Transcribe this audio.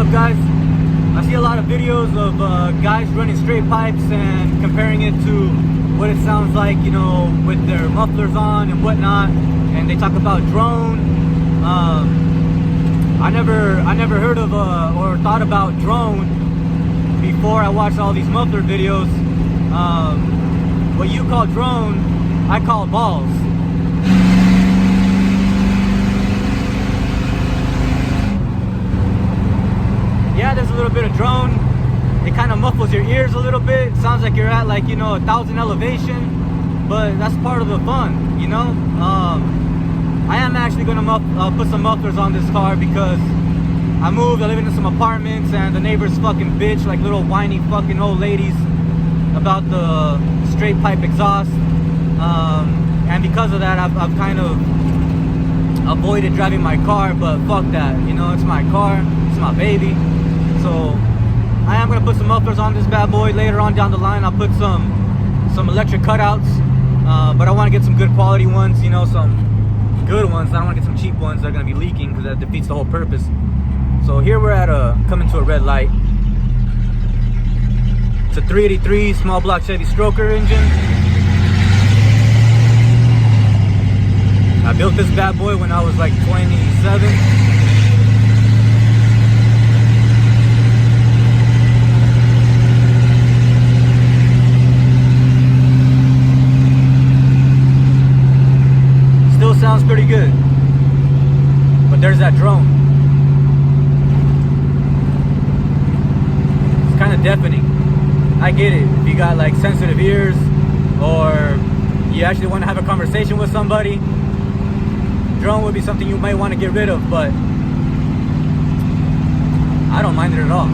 up, guys? I see a lot of videos of guys running straight pipes and comparing it to what it sounds like, you know, with their mufflers on and whatnot, and they talk about drone. I never heard of or thought about drone before I watched all these muffler videos. What you call drone, I call balls. Yeah, there's a little bit of drone. It kind of muffles your ears a little bit. Sounds like you're at, like, you know, 1,000 elevation, but that's part of the fun, you know. I am actually gonna put some mufflers on this car because I moved. I live in some apartments, and the neighbors fucking bitch like little whiny fucking old ladies about the straight pipe exhaust. And because of that, I've kind of avoided driving my car. But fuck that, you know, it's my car, it's my baby. So I am gonna put some mufflers on this bad boy later on down the line. I'll put some electric cutouts, but I want to get some good quality ones, you know, some good ones. I don't want to get some cheap ones that are gonna be leaking, because that defeats the whole purpose. So here we're at coming to a red light. It's a 383 small block Chevy stroker engine. I built this bad boy when I was like 27. Sounds pretty good, but there's that drone. It's kind of deafening. I get it if you got like sensitive ears, or you actually want to have a conversation with somebody. Drone would be something you might want to get rid of, but I don't mind it at all.